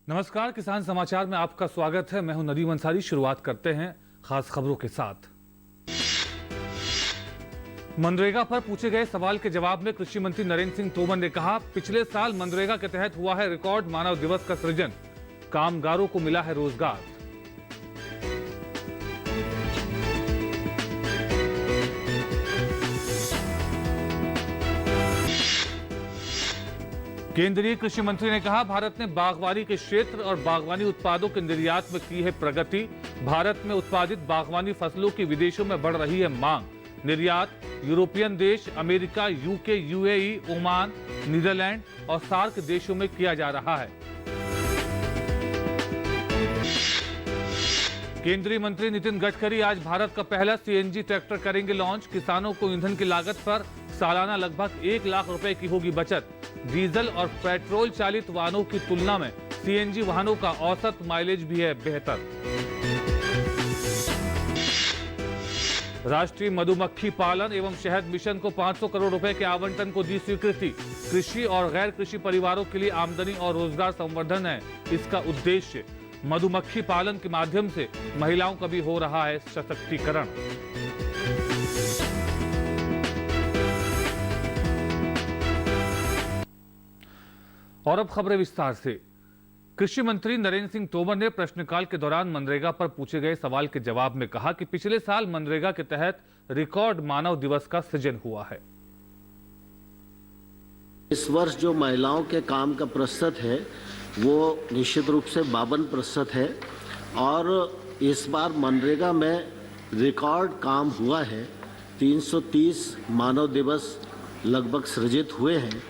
नमस्कार, किसान समाचार में आपका स्वागत है। मैं हूं नदीम अंसारी। शुरुआत करते हैं खास खबरों के साथ। मनरेगा पर पूछे गए सवाल के जवाब में कृषि मंत्री नरेंद्र सिंह तोमर ने कहा, पिछले साल मनरेगा के तहत हुआ है रिकॉर्ड मानव दिवस का सृजन, कामगारों को मिला है रोजगार। केंद्रीय कृषि मंत्री ने कहा, भारत ने बागवानी के क्षेत्र और बागवानी उत्पादों के निर्यात में की है प्रगति। भारत में उत्पादित बागवानी फसलों की विदेशों में बढ़ रही है मांग। निर्यात यूरोपियन देश, America, UK, UAE, Oman, Netherland और सार्क देशों में किया जा रहा है। केंद्रीय मंत्री नितिन गडकरी आज भारत का पहला सीएनजी ट्रैक्टर करेंगे लॉन्च। किसानों को ईंधन की लागत पर सालाना लगभग 1 लाख रुपए की होगी बचत। डीजल और पेट्रोल चालित वाहनों की तुलना में सीएनजी वाहनों का औसत माइलेज भी है बेहतर। राष्ट्रीय मधुमक्खी पालन एवं शहद मिशन को 500 करोड़ रुपए के आवंटन को दी स्वीकृति। कृषि और गैर कृषि परिवारों के लिए आमदनी और रोजगार संवर्धन है इसका उद्देश्य। मधुमक्खी पालन के माध्यम से महिलाओं का भी हो रहा है सशक्तिकरण। और अब खबरें विस्तार से। कृषि मंत्री नरेंद्र सिंह तोमर ने प्रश्नकाल के दौरान मनरेगा पर पूछे गए सवाल के जवाब में कहा कि पिछले साल मनरेगा के तहत रिकॉर्ड मानव दिवस का सृजन हुआ है। इस वर्ष जो महिलाओं के काम का प्रतिशत है वो निश्चित रूप से 52% है और इस बार मनरेगा में रिकॉर्ड काम हुआ है। 330 मानव दिवस लगभग सृजित हुए हैं।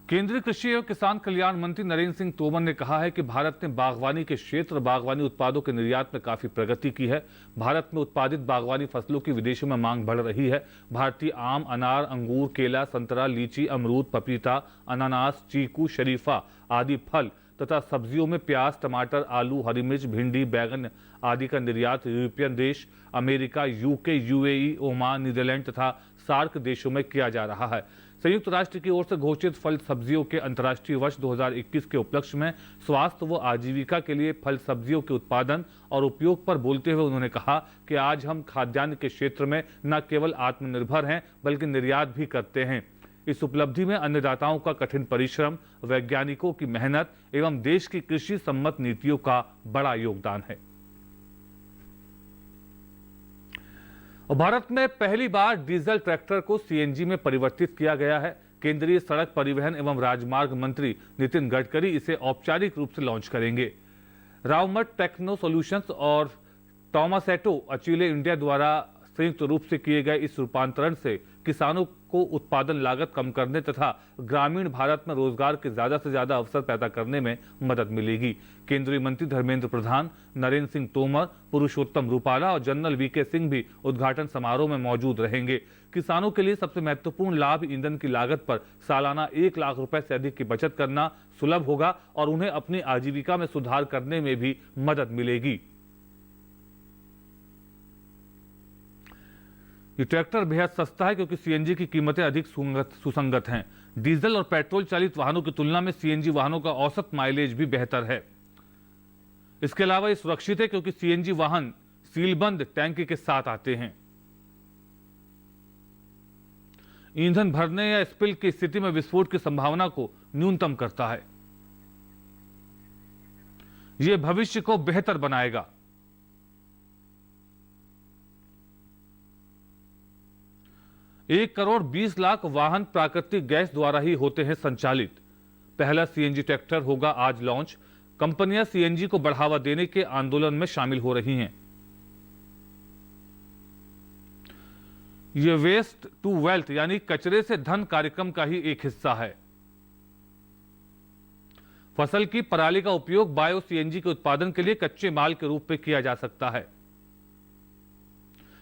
केंद्रीय कृषि एवं किसान कल्याण मंत्री नरेंद्र सिंह तोमर ने कहा है कि भारत ने बागवानी के क्षेत्र बागवानी उत्पादों के निर्यात में काफी प्रगति की है। भारत में उत्पादित बागवानी फसलों की विदेशों में मांग बढ़ रही है। भारतीय आम, अनार, अंगूर, केला, संतरा, लीची, अमरूद, पपीता, अनानास, चीकू, शरीफा आदि फल तथा सब्जियों में प्याज, टमाटर, आलू, हरी मिर्च, भिंडी, बैगन आदि का निर्यात यूरोपियन देश, America, UK, UAE, Oman, Netherland तथा सार्क देशों में किया जा रहा है। संयुक्त राष्ट्र की ओर से घोषित फल सब्जियों के अंतर्राष्ट्रीय वर्ष 2021 के उपलक्ष्य में स्वास्थ्य व आजीविका के लिए फल सब्जियों के उत्पादन और उपयोग पर बोलते हुए उन्होंने कहा कि आज हम खाद्यान्न के क्षेत्र में न केवल आत्मनिर्भर हैं बल्कि निर्यात भी करते हैं। इस उपलब्धि में अन्नदाताओं का कठिन परिश्रम, वैज्ञानिकों की मेहनत एवं देश की कृषि सम्मत नीतियों का बड़ा योगदान है। और भारत में पहली बार डीजल ट्रैक्टर को सीएनजी में परिवर्तित किया गया है। केंद्रीय सड़क परिवहन एवं राजमार्ग मंत्री नितिन गडकरी इसे औपचारिक रूप से लॉन्च करेंगे। रावमट टेक्नो सॉल्यूशंस और टोमासेटो अचीले इंडिया द्वारा संयुक्त रूप से किए गए इस रूपांतरण से किसानों को उत्पादन लागत कम करने तथा ग्रामीण भारत में रोजगार के ज्यादा से ज्यादा अवसर पैदा करने में मदद मिलेगी। केंद्रीय मंत्री धर्मेंद्र प्रधान, नरेंद्र सिंह तोमर, पुरुषोत्तम रूपाला और जनरल वीके सिंह भी उद्घाटन समारोह में मौजूद रहेंगे। किसानों के लिए सबसे महत्वपूर्ण लाभ ईंधन की लागत पर सालाना 1 लाख रुपए से अधिक की बचत करना सुलभ होगा और उन्हें अपनी आजीविका में सुधार करने में भी मदद मिलेगी। ये ट्रैक्टर बेहद सस्ता है क्योंकि सीएनजी की कीमतें अधिक सुसंगत हैं। डीजल और पेट्रोल चालित वाहनों की तुलना में सीएनजी वाहनों का औसत माइलेज भी बेहतर है। इसके अलावा ये सुरक्षित है क्योंकि सीएनजी वाहन सीलबंद टैंक के साथ आते हैं। ईंधन भरने या स्पिल की स्थिति में विस्फोट की संभावना को न्यूनतम करता है। यह भविष्य को बेहतर बनाएगा। 1 करोड़ 20 लाख वाहन प्राकृतिक गैस द्वारा ही होते हैं संचालित। पहला सीएनजी ट्रैक्टर होगा आज लॉन्च। कंपनियां सीएनजी को बढ़ावा देने के आंदोलन में शामिल हो रही हैं। यह वेस्ट टू वेल्थ यानी कचरे से धन कार्यक्रम का ही एक हिस्सा है। फसल की पराली का उपयोग बायो सीएनजी के उत्पादन के लिए कच्चे माल के रूप में किया जा सकता है।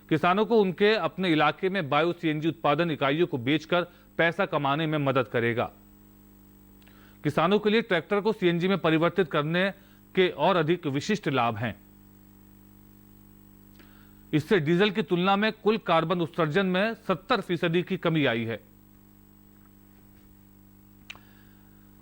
किसानों को उनके अपने इलाके में बायो सीएनजी उत्पादन इकाइयों को बेचकर पैसा कमाने में मदद करेगा। किसानों के लिए ट्रैक्टर को सीएनजी में परिवर्तित करने के और अधिक विशिष्ट लाभ हैं। इससे डीजल की तुलना में कुल कार्बन उत्सर्जन में 70% की कमी आई है।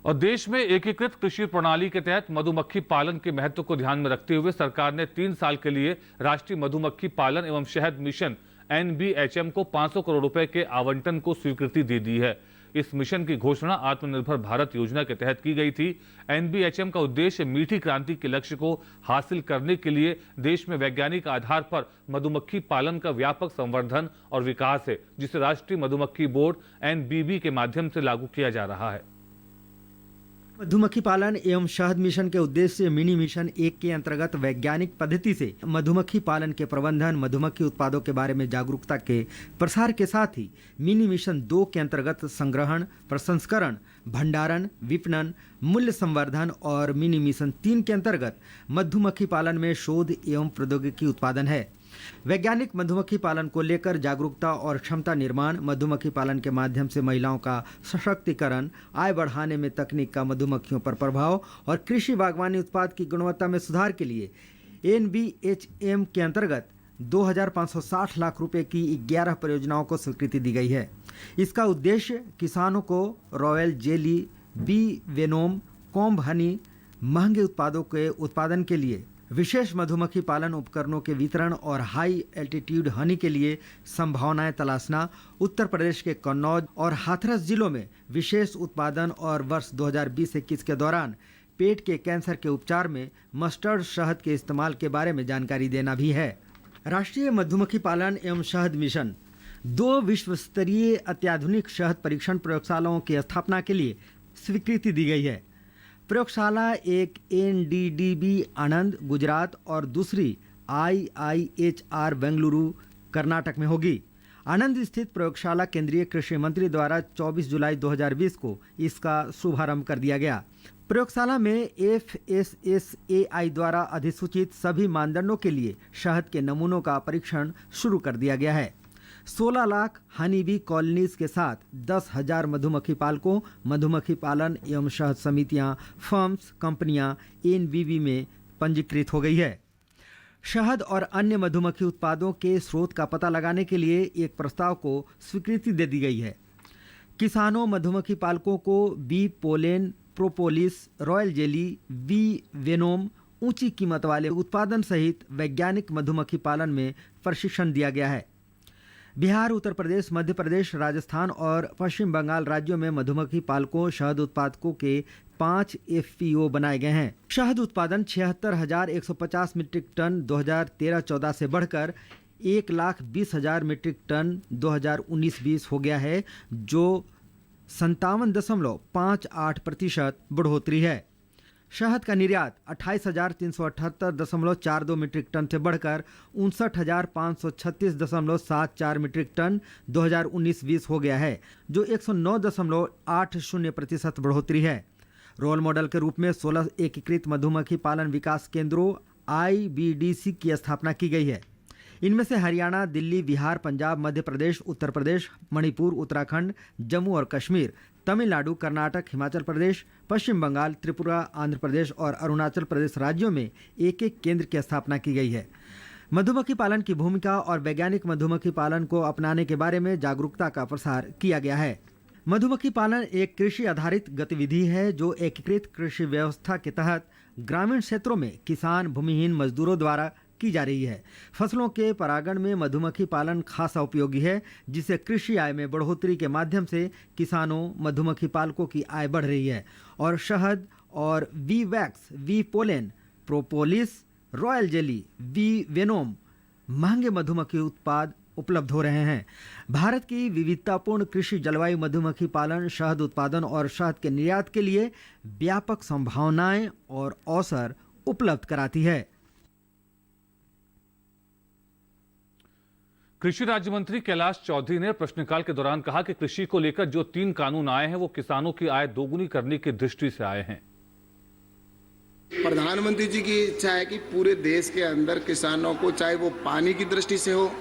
और देश में एकीकृत कृषि प्रणाली के तहत मधुमक्खी पालन के महत्व को ध्यान में रखते हुए सरकार ने 3 साल के लिए राष्ट्रीय मधुमक्खी पालन एवं शहद मिशन NBHM को 500 करोड़ रुपए के आवंटन को स्वीकृति दे दी है। इस मिशन की घोषणा आत्मनिर्भर भारत योजना के तहत की गई थी। NBHM का उद्देश्य मीठी क्रांति के लक्ष्य को हासिल करने के लिए देश में वैज्ञानिक आधार पर मधुमक्खी पालन का व्यापक संवर्धन और विकास है, जिसे राष्ट्रीय मधुमक्खी बोर्ड NBB के माध्यम से लागू किया जा रहा है। मधुमक्खी पालन एवं शहद मिशन के उद्देश्य मिनी मिशन 1 के अंतर्गत वैज्ञानिक पद्धति से मधुमक्खी पालन के प्रबंधन, मधुमक्खी उत्पादों के बारे में जागरूकता के प्रसार के साथ ही मिनी मिशन 2 के अंतर्गत संग्रहण, प्रसंस्करण, भंडारण, विपणन, मूल्य संवर्धन और मिनी मिशन 3 के अंतर्गत मधुमक्खी पालन में शोध एवं प्रौद्योगिकी उत्पादन है। वैज्ञानिक मधुमक्खी पालन को लेकर जागरूकता और क्षमता निर्माण, मधुमक्खी पालन के माध्यम से महिलाओं का सशक्तिकरण, आय बढ़ाने में तकनीक का मधुमक्खियों पर प्रभाव और कृषि बागवानी उत्पाद की गुणवत्ता में सुधार के लिए NBHM के अंतर्गत 2,560 लाख रुपए की 11 परियोजनाओं को स्वीकृति दी गई है। इसका उद्देश्य किसानों को royal jelly, bee venom, comb honey, महंगे उत्पादों के उत्पादन के लिए विशेष मधुमक्खी पालन उपकरणों के वितरण और हाई एल्टीट्यूड हनी के लिए संभावनाएं तलाशना, उत्तर प्रदेश के कन्नौज और हाथरस जिलों में विशेष उत्पादन और वर्ष 2020-21 के दौरान पेट के कैंसर के उपचार में मस्टर्ड शहद के इस्तेमाल के बारे में जानकारी देना भी है। राष्ट्रीय मधुमक्खी पालन एवं शहद मिशन 2 विश्व स्तरीय अत्याधुनिक शहद परीक्षण प्रयोगशालाओं की स्थापना के लिए स्वीकृति दी गई है। प्रयोगशाला एक NDDB आनंद गुजरात और दूसरी IIHR बेंगलुरु कर्नाटक में होगी। आनंद स्थित प्रयोगशाला केंद्रीय कृषि मंत्री द्वारा 24 जुलाई 2020 को इसका शुभारंभ कर दिया गया। प्रयोगशाला में FSSAI द्वारा अधिसूचित सभी मानदंडों के लिए शहद के नमूनों का परीक्षण शुरू कर दिया गया है। 16 लाख हनी बी कॉलोनीज के साथ 10,000 मधुमक्खी पालकों, मधुमक्खी पालन एवं शहद समितियां, फर्म्स, कंपनियां NBB में पंजीकृत हो गई है। शहद और अन्य मधुमक्खी उत्पादों के स्रोत का पता लगाने के लिए एक प्रस्ताव को स्वीकृति दे दी गई है। किसानों, मधुमक्खी पालकों को bee pollen, propolis, royal jelly, bee venom, ऊंची कीमत वाले उत्पादन सहित वैज्ञानिक मधुमक्खी पालन में प्रशिक्षण दिया गया है। बिहार, उत्तर प्रदेश, मध्य प्रदेश, राजस्थान और पश्चिम बंगाल राज्यों में मधुमक्खी पालकों, शहद उत्पादकों के 5 FPO बनाए गए हैं। शहद उत्पादन 76,150 मीट्रिक टन 2013-14 से बढ़कर 1,20,000 मीट्रिक टन 2019-20 हो गया है, जो 57.58% बढ़ोतरी है। शहद का निर्यात 28,378.42 मीट्रिक टन से बढ़कर 59,536.74 मीट्रिक टन 2019-20 हो गया है, जो 109.80% बढ़ोतरी है। रोल मॉडल के रूप में 16 एकीकृत मधुमक्खी पालन विकास केंद्रों IBDC की स्थापना की गई है। इनमें से हरियाणा, दिल्ली, बिहार, पंजाब, मध्य प्रदेश, उत्तर प्रदेश, मणिपुर, उत्तराखंड, जम्मू और कश्मीर, तमिलनाडु, कर्नाटक, हिमाचल प्रदेश, पश्चिम बंगाल, त्रिपुरा, आंध्र प्रदेश और अरुणाचल प्रदेश राज्यों में एक एक केंद्र की स्थापना की गई है। मधुमक्खी पालन की भूमिका और वैज्ञानिक मधुमक्खी पालन को अपनाने के बारे में जागरूकता का प्रसार किया गया है। मधुमक्खी पालन एक कृषि आधारित गतिविधि है जो एकीकृत कृषि व्यवस्था के तहत ग्रामीण क्षेत्रों में किसान, भूमिहीन मजदूरों द्वारा की जा रही है। फसलों के परागण में मधुमक्खी पालन खासा उपयोगी है, जिससे कृषि आय में बढ़ोतरी के माध्यम से किसानों, मधुमक्खी पालकों की आय बढ़ रही है और शहद और bee wax, bee pollen, propolis, royal jelly, bee venom महंगे मधुमक्खी उत्पाद उपलब्ध हो रहे हैं। भारत की विविधतापूर्ण कृषि जलवायु मधुमक्खी पालन, शहद उत्पादन और शहद के निर्यात के लिए व्यापक संभावनाएं और अवसर उपलब्ध कराती है। कृषि राज्य मंत्री कैलाश चौधरी ने प्रश्नकाल के दौरान कहा कि कृषि को लेकर जो 3 कानून आए हैं वो किसानों की आय दोगुनी करने की दृष्टि से आए हैं। प्रधानमंत्री जी की इच्छा है कि पूरे देश के अंदर किसानों को, चाहे वो पानी की दृष्टि से हो,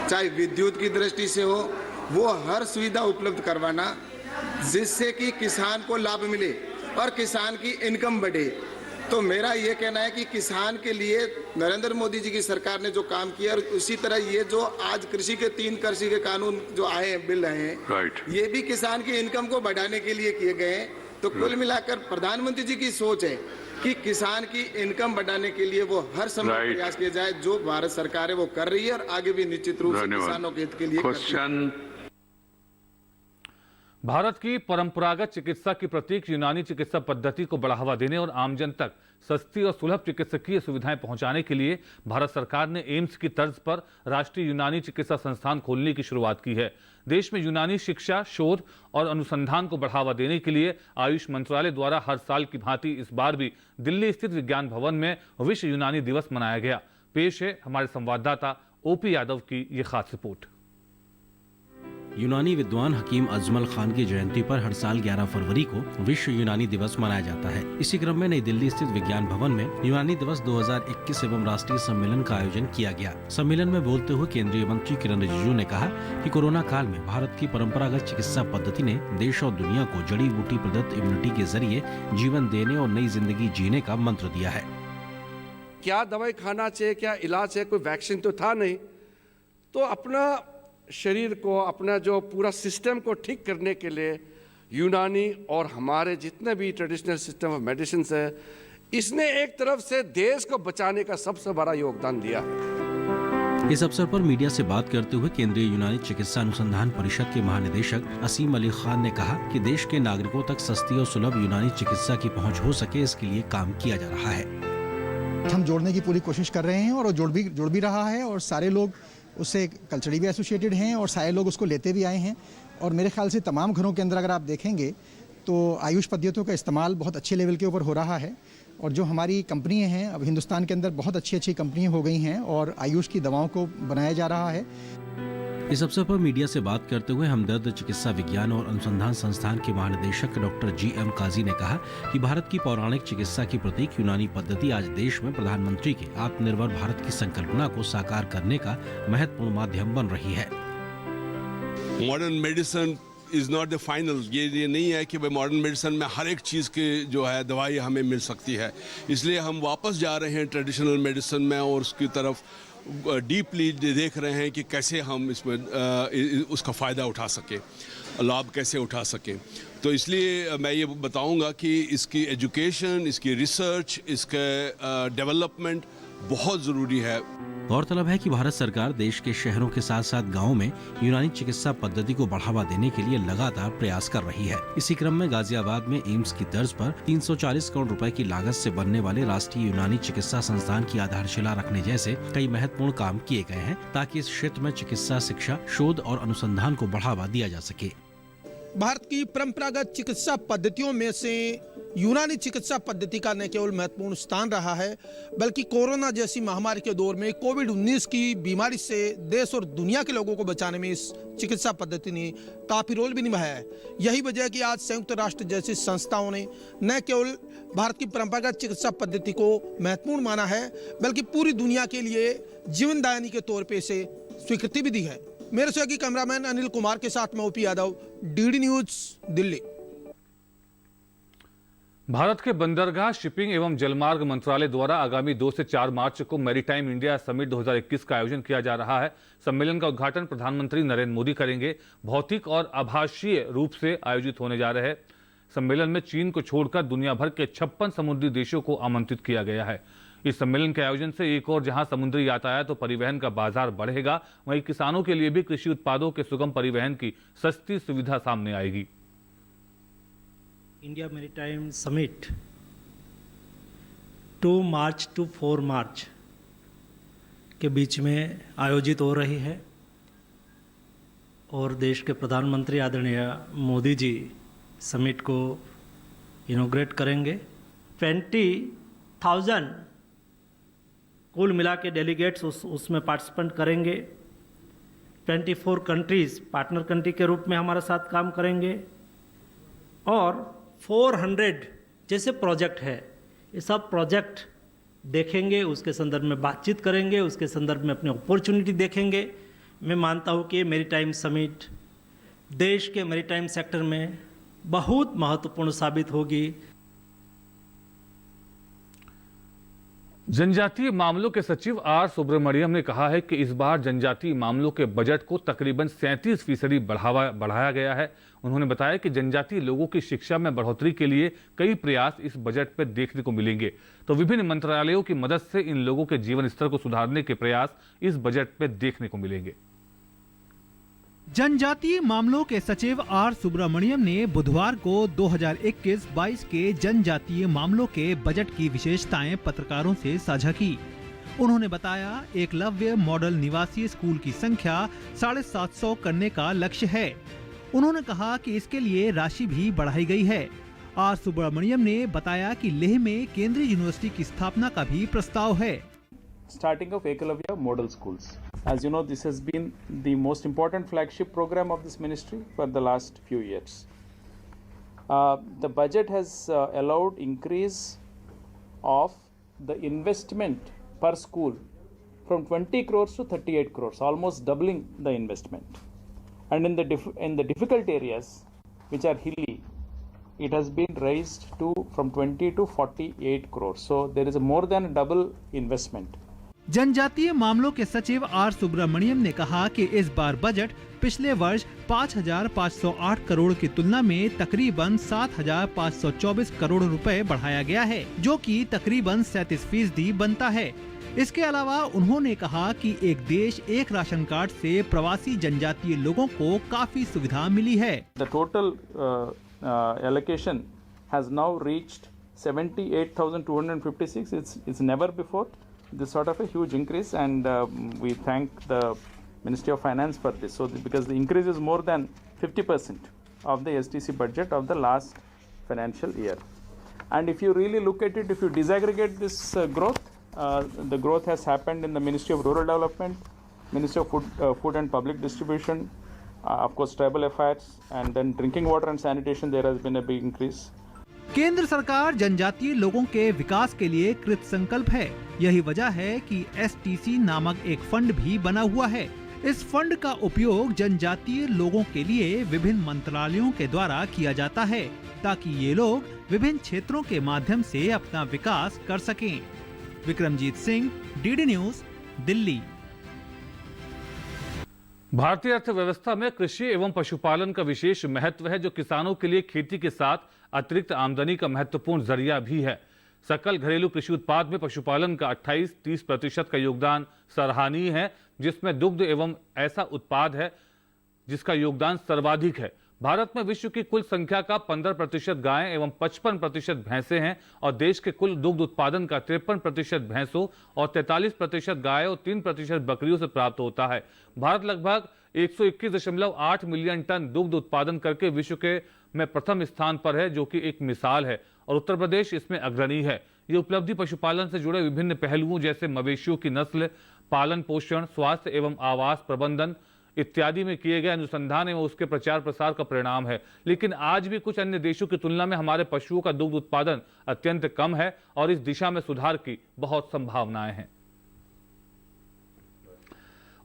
चाहे विद्युत की दृष्टि से हो, वो हर सुविधा उपलब्ध करवाना, जिससे कि किसान को लाभ मिले और किसान की इनकम बढ़े। तो मेरा ये कहना है कि किसान के लिए नरेंद्र मोदी जी की सरकार ने जो काम किया, और उसी तरह ये जो आज कृषि के 3 कानून जो आए हैं, बिल आए हैं, ये भी किसान की इनकम को बढ़ाने के लिए किए गए हैं। तो कुल मिलाकर प्रधानमंत्री जी की सोच है कि किसान की इनकम बढ़ाने के लिए वो हर समय प्रयास किया जाए। जो भारत सरकार है वो कर रही है और आगे भी निश्चित रूप से किसानों के हित के लिए क्वेश्चन। भारत की परंपरागत चिकित्सा की प्रतीक यूनानी चिकित्सा पद्धति को बढ़ावा देने और आमजन तक सस्ती और सुलभ चिकित्सकीय सुविधाएं पहुंचाने के लिए भारत सरकार ने एम्स की तर्ज पर राष्ट्रीय यूनानी चिकित्सा संस्थान खोलने की शुरुआत की है। देश में यूनानी शिक्षा, शोध और अनुसंधान को बढ़ावा देने के लिए आयुष मंत्रालय द्वारा हर साल की भांति इस बार भी दिल्ली स्थित विज्ञान भवन में विश्व यूनानी दिवस मनाया गया। पेश है हमारे संवाददाता ओपी यादव की ये खास रिपोर्ट। यूनानी विद्वान हकीम अजमल खान की जयंती पर हर साल 11 फरवरी को विश्व यूनानी दिवस मनाया जाता है। इसी क्रम में नई दिल्ली स्थित विज्ञान भवन में यूनानी दिवस 2021 एवं राष्ट्रीय सम्मेलन का आयोजन किया गया। सम्मेलन में बोलते हुए केंद्रीय मंत्री किरण रिजिजू ने कहा कि कोरोना काल में भारत की परंपरागत चिकित्सा पद्धति ने देश और दुनिया को जड़ी बूटी प्रदत्त इम्यूनिटी के जरिए जीवन देने और नई जिंदगी जीने का मंत्र दिया है। क्या दवाई खाना चाहिए, क्या इलाज है, कोई वैक्सीन तो था नहीं, तो अपना शरीर को, अपना जो पूरा सिस्टम को ठीक करने के लिए यूनानी और हमारे जितने भी ट्रेडिशनल सिस्टम ऑफ मेडिसिन है, इसने एक तरफ से देश को बचाने का सबसे बड़ा योगदान दिया है। इस अवसर पर मीडिया से बात करते हुए केंद्रीय यूनानी चिकित्सा अनुसंधान परिषद के महानिदेशक असीम अली खान ने कहा कि देश के नागरिकों तक सस्ती और सुलभ यूनानी चिकित्सा की पहुंच हो सके, इसके लिए काम किया जा रहा है। हम जोड़ने की पूरी कोशिश कर रहे हैं और जोड़ भी रहा है और सारे लोग उससे कल्चरली भी एसोसिएटेड हैं और सारे लोग उसको लेते भी आए हैं। और मेरे ख्याल से तमाम घरों के अंदर अगर आप देखेंगे तो आयुष पद्धतियों का इस्तेमाल बहुत अच्छे लेवल के ऊपर हो रहा है। और जो हमारी कंपनियां हैं, अब हिंदुस्तान के अंदर बहुत अच्छी कंपनियां हो गई हैं और आयुष की दवाओं को बनाया जा रहा है। इस अवसर पर मीडिया से बात करते हुए हमदर्द चिकित्सा विज्ञान और अनुसंधान संस्थान के महानिदेशक डॉक्टर GM काजी ने कहा कि भारत की पौराणिक चिकित्सा की प्रतीक यूनानी पद्धति आज देश में प्रधानमंत्री के आत्मनिर्भर भारत की संकल्पना को साकार करने का महत्वपूर्ण माध्यम बन रही है। Modern medicine is not the final. ये नहीं है कि भाई मॉडर्न मेडिसिन में हर एक चीज़ की जो है दवाई हमें मिल सकती है, इसलिए हम वापस जा रहे हैं ट्रेडिशनल मेडिसिन में और उसकी तरफ डीपली देख रहे हैं कि कैसे हम इसमें उसका फ़ायदा उठा सकें, लाभ कैसे उठा सकें। तो इसलिए मैं ये बताऊंगा कि इसकी एजुकेशन, इसकी रिसर्च, इसके डेवलपमेंट बहुत ज़रूरी है। गौरतलब है कि भारत सरकार देश के शहरों के साथ साथ गांवों में यूनानी चिकित्सा पद्धति को बढ़ावा देने के लिए लगातार प्रयास कर रही है। इसी क्रम में गाजियाबाद में एम्स की तर्ज पर 340 करोड़ रुपए की लागत से बनने वाले राष्ट्रीय यूनानी चिकित्सा संस्थान की आधारशिला रखने जैसे कई महत्वपूर्ण काम किए गए हैं ताकि इस क्षेत्र में चिकित्सा शिक्षा, शोध और अनुसंधान को बढ़ावा दिया जा सके। भारत की परंपरागत चिकित्सा पद्धतियों में से यूनानी चिकित्सा पद्धति का न केवल महत्वपूर्ण स्थान रहा है, बल्कि कोरोना जैसी महामारी के दौर में कोविड-19 की बीमारी से देश और दुनिया के लोगों को बचाने में इस चिकित्सा पद्धति ने काफ़ी रोल भी निभाया है। यही वजह है कि आज संयुक्त राष्ट्र जैसी संस्थाओं ने न केवल भारत की परंपरागत चिकित्सा पद्धति को महत्वपूर्ण माना है, बल्कि पूरी दुनिया के लिए जीवनदायिनी के तौर पर इसे स्वीकृति भी दी है। मेरे सहयोगी कैमरामैन अनिल कुमार के साथ मैं OP Yadav, DD news, Delhi. Bharat के बंदरगाह, शिपिंग एवं जलमार्ग मंत्रालय द्वारा आगामी 2 से 4 मार्च को मैरीटाइम इंडिया समिट 2021 का आयोजन किया जा रहा है। सम्मेलन का उद्घाटन प्रधानमंत्री नरेंद्र मोदी करेंगे। भौतिक और आभासीय रूप से आयोजित होने जा रहे सम्मेलन में चीन को छोड़कर दुनिया भर के 56 समुद्री देशों को आमंत्रित किया गया है। इस सम्मेलन के आयोजन से एक और जहां समुद्री यातायात और परिवहन का बाजार बढ़ेगा, वहीं किसानों के लिए भी कृषि उत्पादों के सुगम परिवहन की सस्ती सुविधा सामने आएगी। India maritime summit 2 March two 4 मार्च के बीच में आयोजित हो रही है और देश के प्रधानमंत्री आदरणीय मोदी जी समिट को इनॉग्रेट करेंगे। 20,000 कुल मिला के डेलीगेट्स उसमें पार्टिसिपेंट करेंगे। 24 कंट्रीज़ पार्टनर कंट्री के रूप में हमारे साथ काम करेंगे और 400 जैसे प्रोजेक्ट है, ये सब प्रोजेक्ट देखेंगे, उसके संदर्भ में बातचीत करेंगे, उसके संदर्भ में अपनी अपॉर्चुनिटी देखेंगे। मैं मानता हूँ कि मैरीटाइम समिट देश के मैरीटाइम सेक्टर में बहुत महत्वपूर्ण साबित होगी। जनजातीय मामलों के सचिव आर सुब्रमण्यम ने कहा है कि इस बार जनजातीय मामलों के बजट को तकरीबन 37% बढ़ाया गया है। उन्होंने बताया कि जनजातीय लोगों की शिक्षा में बढ़ोतरी के लिए कई प्रयास इस बजट पर देखने को मिलेंगे, तो विभिन्न मंत्रालयों की मदद से इन लोगों के जीवन स्तर को सुधारने के प्रयास इस बजट पर देखने को मिलेंगे। जनजातीय मामलों के सचिव आर सुब्रमण्यम ने बुधवार को 2021-22 के जनजातीय मामलों के बजट की विशेषताएं पत्रकारों से साझा की। उन्होंने बताया, एकलव्य मॉडल निवासी स्कूल की संख्या 750 करने का लक्ष्य है। उन्होंने कहा कि इसके लिए राशि भी बढ़ाई गई है। आर सुब्रमण्यम ने बताया कि लेह में केंद्रीय यूनिवर्सिटी की स्थापना का भी प्रस्ताव है। Starting of Ekalavya model schools. As you know, this has been the most important flagship program of this ministry for the last few years. The budget has allowed increase of the investment per school from 20 crores to 38 crores, almost doubling the investment. And in the difficult areas, which are hilly, it has been raised from 20 to 48 crores. So there is a more than double investment. जनजातीय मामलों के सचिव are Subramaniam ने कहा कि इस बार budget पिछले वर्ष 5,508 करोड़ की तुलना में तकरीबन 7,524 करोड़ रुपए बढ़ाया गया है, जो कि तकरीबन 37% बनता है। इसके अलावा उन्होंने कहा कि एक देश एक राशन कार्ड से प्रवासी जनजातीय लोगों को काफी सुविधा मिली है। The total allocation has now reached 78,256. It's never before this sort of a huge increase, and we thank the Ministry of Finance for this. So because the increase is more than 50% of the STC budget of the last financial year. And if you really look at it, if you disaggregate this growth, the growth has happened in the Ministry of Rural Development, Ministry of Food and Public Distribution, of course Tribal Affairs, and then drinking water and sanitation, there has been a big increase. केंद्र सरकार जनजातीय लोगों के विकास के लिए कृत संकल्प है। यही वजह है कि STC नामक एक फंड भी बना हुआ है। इस फंड का उपयोग जनजातीय लोगों के लिए विभिन्न मंत्रालयों के द्वारा किया जाता है, ताकि ये लोग विभिन्न क्षेत्रों के माध्यम से अपना विकास कर सकें। Vikramjit Singh, DD news, Delhi. भारतीय अर्थव्यवस्था में कृषि एवं पशुपालन का विशेष महत्व है, जो किसानों के लिए खेती के साथ अतिरिक्त आमदनी का महत्वपूर्ण जरिया भी है। सकल घरेलू कृषि उत्पाद में पशुपालन का 28-30% का योगदान सराहनीय है, जिसमें दुग्ध एवं ऐसा उत्पाद है जिसका योगदान सर्वाधिक है। भारत में विश्व की कुल संख्या का 15% गायें एवं 55% भैंसें हैं और देश के कुल दुग्ध उत्पादन का 53% भैंसों और 43% गायों और 3% बकरियों से प्राप्त होता है। भारत लगभग 121.8 मिलियन टन दुग्ध उत्पादन करके विश्व के में प्रथम स्थान पर है, जो कि एक मिसाल है, और उत्तर प्रदेश इसमें अग्रणी है। ये उपलब्धि पशुपालन से जुड़े विभिन्न पहलुओं जैसे मवेशियों की नस्ल, पालन पोषण, स्वास्थ्य एवं आवास प्रबंधन इत्यादि में किए गए अनुसंधान एवं उसके प्रचार प्रसार का परिणाम है। लेकिन आज भी कुछ अन्य देशों की तुलना में हमारे पशुओं का दुग्ध उत्पादन अत्यंत कम है और इस दिशा में सुधार की बहुत संभावनाएं हैं।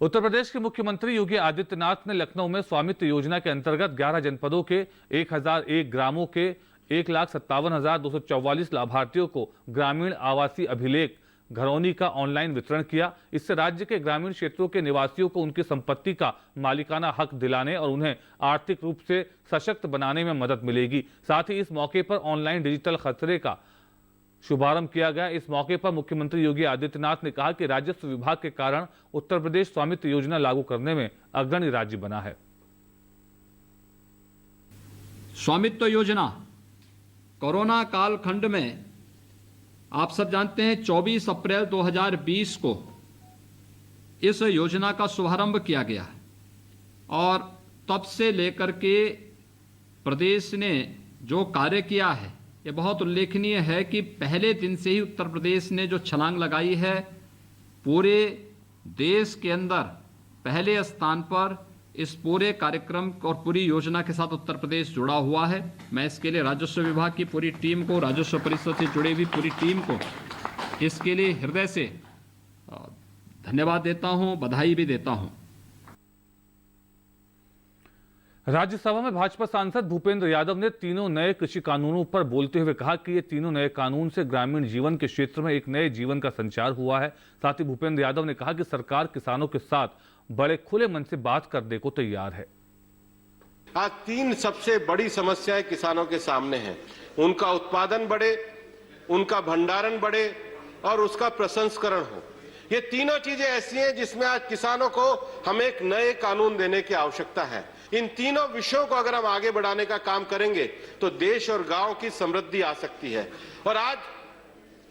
उत्तर प्रदेश के मुख्यमंत्री योगी आदित्यनाथ ने लखनऊ में स्वामित्व योजना के अंतर्गत 11 जनपदों के 1001 ग्रामों के 1,57,244 लाभार्थियों को ग्रामीण आवासीय अभिलेख घरौनी का ऑनलाइन वितरण किया। इससे राज्य के ग्रामीण क्षेत्रों के निवासियों को उनकी संपत्ति का मालिकाना हक दिलाने और उन्हें आर्थिक रूप से सशक्त बनाने में मदद मिलेगी। साथ ही इस मौके पर ऑनलाइन डिजिटल खसरे का शुभारंभ किया गया। इस मौके पर मुख्यमंत्री योगी आदित्यनाथ ने कहा कि राजस्व विभाग के कारण उत्तर प्रदेश स्वामित्व योजना लागू करने में अग्रणी राज्य बना है। स्वामित्व योजना कोरोना कालखंड में आप सब जानते हैं 24 अप्रैल 2020 को इस योजना का शुभारंभ किया गया है और तब से लेकर के प्रदेश ने जो कार्य किया है ये बहुत उल्लेखनीय है कि पहले दिन से ही उत्तर प्रदेश ने जो छलांग लगाई है, पूरे देश के अंदर पहले स्थान पर इस पूरे कार्यक्रम और पूरी योजना के साथ उत्तर प्रदेश जुड़ा हुआ है। मैं इसके लिए राजस्व विभाग की पूरी टीम को, राजस्व परिषद से जुड़ी हुई पूरी टीम को इसके लिए हृदय से धन्यवाद देता हूं, बधाई भी देता हूं। राज्यसभा में भाजपा सांसद भूपेंद्र यादव ने तीनों नए कृषि कानूनों पर बोलते हुए कहा कि ये तीनों नए कानून से ग्रामीण जीवन के क्षेत्र में एक नए जीवन का संचार हुआ है। साथ ही भूपेंद्र यादव ने कहा कि सरकार किसानों के साथ बड़े खुले मन से बात करने को तैयार है। आज तीन सबसे बड़ी समस्याएं किसानों के सामने हैं। उनका उत्पादन बढ़े, उनका भंडारण बढ़े और उसका प्रसंस्करण हो। ये तीनों चीजें ऐसी हैं जिसमें आज किसानों को हमें एक नए कानून देने की आवश्यकृता है। इन तीनों विषयों को अगर हम आगे बढ़ाने का काम करेंगे तो देश और गांव की समृद्धि आ सकती है। और आज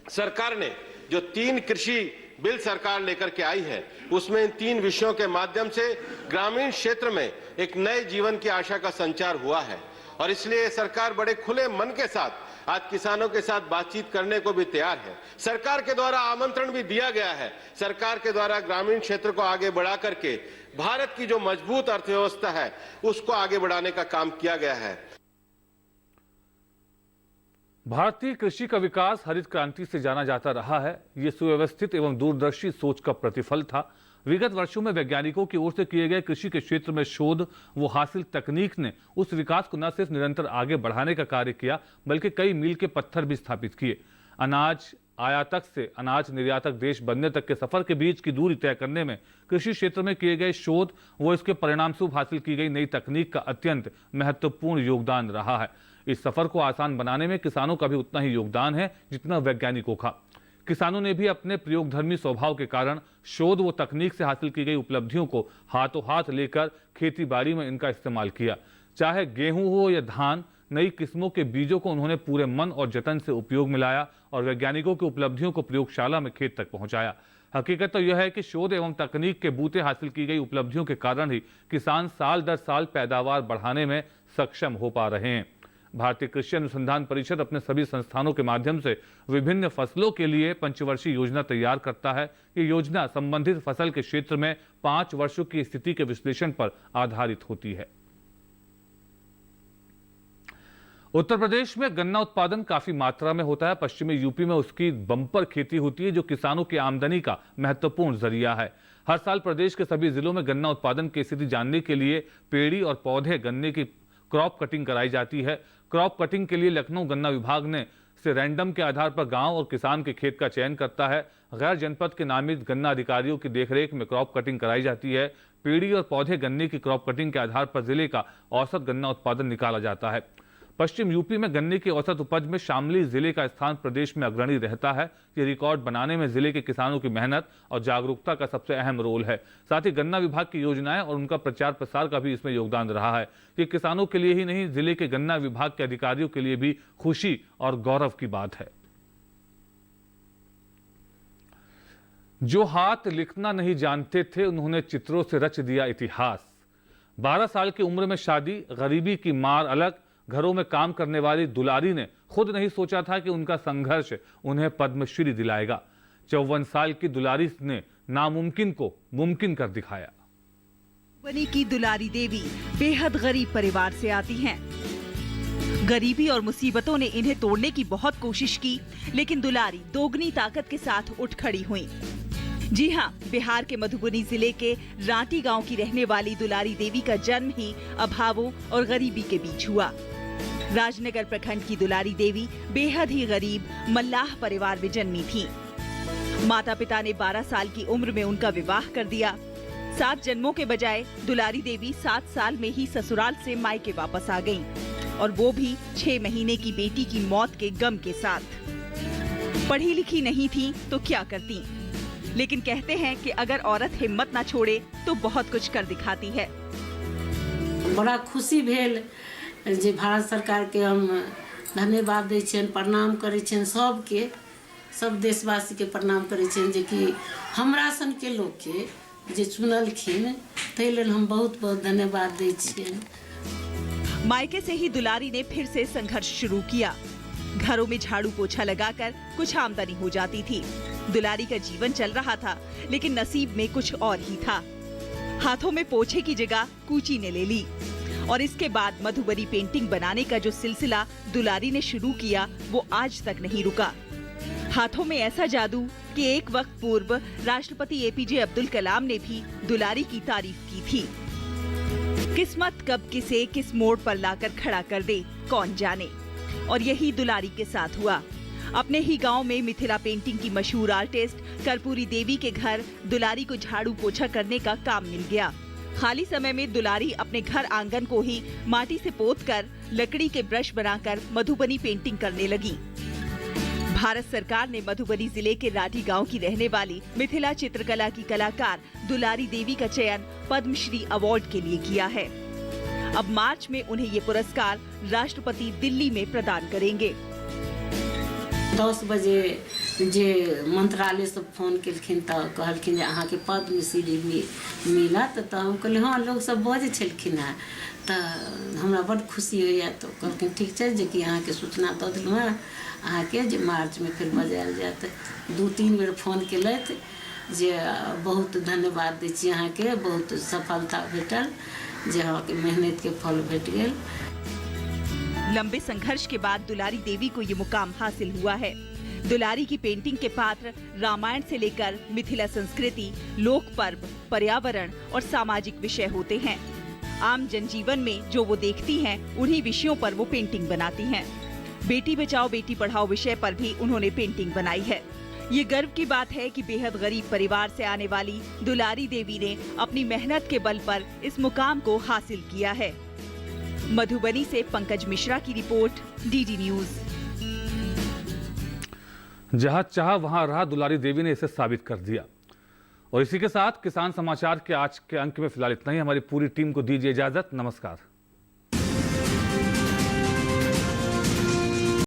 सरकार ने जो 3 कृषि बिल सरकार लेकर के आई है, उसमें इन 3 विषयों के माध्यम से ग्रामीण क्षेत्र में एक नए जीवन की आशा का संचार हुआ है। और इसलिए सरकार बड़े खुले मन के साथ आज किसानों के साथ बातचीत करने को भी तैयार है। सरकार के द्वारा आमंत्रण भी दिया गया है। सरकार के द्वारा ग्रामीण क्षेत्र को आगे बढ़ा करके भारत की जो मजबूत अर्थव्यवस्था है उसको आगे बढ़ाने का काम किया गया है। भारतीय कृषि का विकास हरित क्रांति से जाना जाता रहा है। ये सुव्यवस्थित एवं दूरदर्शी सोच का प्रतिफल था। विगत वर्षों में वैज्ञानिकों की ओर से किए गए कृषि के क्षेत्र में शोध व हासिल तकनीक ने उस विकास को न सिर्फ निरंतर आगे बढ़ाने का कार्य किया, बल्कि कई मील के पत्थर भी स्थापित किए। अनाज आयातक से अनाज निर्यातक देश बनने तक के सफर के बीच की दूरी तय करने में कृषि क्षेत्र में किए गए शोध व इसके परिणाम स्वरूप हासिल की गई नई तकनीक का अत्यंत महत्वपूर्ण योगदान रहा है। इस सफर को आसान बनाने में किसानों का भी उतना ही योगदान है जितना वैज्ञानिकों का। किसानों ने भी अपने प्रयोगधर्मी स्वभाव के कारण शोध व तकनीक से हासिल की गई उपलब्धियों को हाथों हाथ लेकर खेती बाड़ी में इनका इस्तेमाल किया। चाहे गेहूं हो या धान, नई किस्मों के बीजों को उन्होंने पूरे मन और जतन से उपयोग में लाया और वैज्ञानिकों की उपलब्धियों को प्रयोगशाला में खेत तक पहुंचाया। हकीकत तो यह है कि शोध एवं तकनीक के बूते हासिल की गई उपलब्धियों के कारण ही किसान साल दर साल पैदावार बढ़ाने में सक्षम हो पा रहे हैं। भारतीय कृषि अनुसंधान परिषद अपने सभी संस्थानों के माध्यम से विभिन्न फसलों के लिए पंचवर्षीय योजना तैयार करता है। ये योजना संबंधित फसल के क्षेत्र में 5 वर्षों की स्थिति के विश्लेषण पर आधारित होती है। उत्तर प्रदेश में गन्ना उत्पादन काफी मात्रा में होता है। पश्चिमी यूपी में उसकी बंपर खेती होती है, जो किसानों की आमदनी का महत्वपूर्ण जरिया है। हर साल प्रदेश के सभी जिलों में गन्ना उत्पादन की स्थिति जानने के लिए पेड़ी और पौधे गन्ने की क्रॉप कटिंग कराई जाती है। क्रॉप कटिंग के लिए लखनऊ गन्ना विभाग ने से रैंडम के आधार पर गांव और किसान के खेत का चयन करता है। गैर जनपद के नामित गन्ना अधिकारियों की देखरेख में क्रॉप कटिंग कराई जाती है। पेड़ी और पौधे गन्ने की क्रॉप कटिंग के आधार पर जिले का औसत गन्ना उत्पादन निकाला जाता है। पश्चिम यूपी में गन्ने की औसत उपज में शामली जिले का स्थान प्रदेश में अग्रणी रहता है। ये रिकॉर्ड बनाने में जिले के किसानों की मेहनत और जागरूकता का सबसे अहम रोल है। साथ ही गन्ना विभाग की योजनाएं और उनका प्रचार प्रसार का भी इसमें योगदान रहा है। ये किसानों के लिए ही नहीं, जिले के गन्ना विभाग के अधिकारियों के लिए भी खुशी और गौरव की बात है। जो हाथ लिखना नहीं जानते थे, उन्होंने चित्रों से रच दिया इतिहास। 12 साल की उम्र में शादी, गरीबी की मार अलग, घरों में काम करने वाली दुलारी ने खुद नहीं सोचा था कि उनका संघर्ष उन्हें पद्मश्री दिलाएगा। 54 साल की दुलारी ने नामुमकिन को मुमकिन कर दिखाया। बनी की दुलारी देवी बेहद गरीब परिवार से आती हैं। गरीबी और मुसीबतों ने इन्हें तोड़ने की बहुत कोशिश की, लेकिन दुलारी दोगुनी ताकत के साथ उठ खड़ी हुई। जी हाँ, बिहार के मधुबनी जिले के रांटी गांव की रहने वाली दुलारी देवी का जन्म ही अभावों और गरीबी के बीच हुआ। राजनगर प्रखंड की दुलारी देवी बेहद ही गरीब मल्लाह परिवार में जन्मी थी। माता पिता ने 12 साल की उम्र में उनका विवाह कर दिया। 7 जन्मों के बजाय दुलारी देवी 7 साल में ही ससुराल से मायके वापस आ गईं, और वो भी 6 महीने की बेटी की मौत के गम के साथ। पढ़ी लिखी नहीं थी तो क्या करती, लेकिन कहते हैं कि अगर औरत हिम्मत ना छोड़े तो बहुत कुछ कर दिखाती है। बड़ा खुशी भेल जे भारत सरकार के हम धन्यवाद दै छियनि, प्रणाम करै छियनि, सबके सब देशवासी के प्रणाम करै छियनि जे कि हमरा सन के लोग के जे चुनलखिन, तै लेल हम बहुत बहुत धन्यवाद दै छियनि। मायके से ही दुलारी ने फिर से संघर्ष शुरू किया। घरों में झाड़ू पोछा लगाकर कुछ आमदनी हो जाती थी। दुलारी का जीवन चल रहा था, लेकिन नसीब में कुछ और ही था। हाथों में पोछे की जगह कूची ने ले ली, और इसके बाद मधुबनी पेंटिंग बनाने का जो सिलसिला दुलारी ने शुरू किया, वो आज तक नहीं रुका। हाथों में ऐसा जादू कि एक वक्त पूर्व राष्ट्रपति APJ अब्दुल कलाम ने भी दुलारी की तारीफ की थी। किस्मत कब किसे किस मोड़ पर लाकर खड़ा कर दे कौन जाने। और यही दुलारी के साथ हुआ। अपने ही गांव में मिथिला पेंटिंग की मशहूर आर्टिस्ट कर्पूरी देवी के घर दुलारी को झाड़ू पोछा करने का काम मिल गया। खाली समय में दुलारी अपने घर आंगन को ही माटी से पोतकर लकड़ी के ब्रश बनाकर मधुबनी पेंटिंग करने लगी। भारत सरकार ने मधुबनी जिले के राठी गांव की रहने वाली मिथिला चित्रकला की कलाकार दुलारी देवी का चयन पद्मश्री अवार्ड के लिए किया है। अब मार्च में उन्हें ये पुरस्कार राष्ट्रपति दिल्ली में प्रदान करेंगे। 10 बजे जे मंत्रालय से फोन केलखिन तो कहलखिन जे अहाँ के पद्मश्री मिला तो हम कहलिए हाँ लोग सब बजे छलखिन है तो हमरा बड़ खुशी होइए। तो कहलखिन ठीक है जे कि अहाँ के सूचना दऽ देलहुँ है अहाँ के जे मार्च में फिर बजायल जायत। 2-3 बेर फोन केलथि जे बहुत धन्यवाद दै छी अहाँ के, बहुत सफलता भेटल जे अहाँ के मेहनत के फल भेट गेल। लंबे संघर्ष के बाद दुलारी देवी को ये मुकाम हासिल हुआ है। दुलारी की पेंटिंग के पात्र रामायण से लेकर मिथिला संस्कृति, लोक पर्व, पर्यावरण और सामाजिक विषय होते हैं। आम जनजीवन में जो वो देखती हैं, उन्हीं विषयों पर वो पेंटिंग बनाती हैं। बेटी बचाओ बेटी पढ़ाओ विषय पर भी उन्होंने पेंटिंग बनाई है। ये गर्व की बात है कि बेहद गरीब परिवार से आने वाली दुलारी देवी ने अपनी मेहनत के बल पर इस मुकाम को हासिल किया है। मधुबनी से पंकज मिश्रा की रिपोर्ट, डीडी न्यूज। जहां चाहा वहां रहा, दुलारी देवी ने इसे साबित कर दिया। और इसी के साथ किसान समाचार के आज के अंक में फिलहाल इतना ही। हमारी पूरी टीम को दीजिए इजाजत। नमस्कार।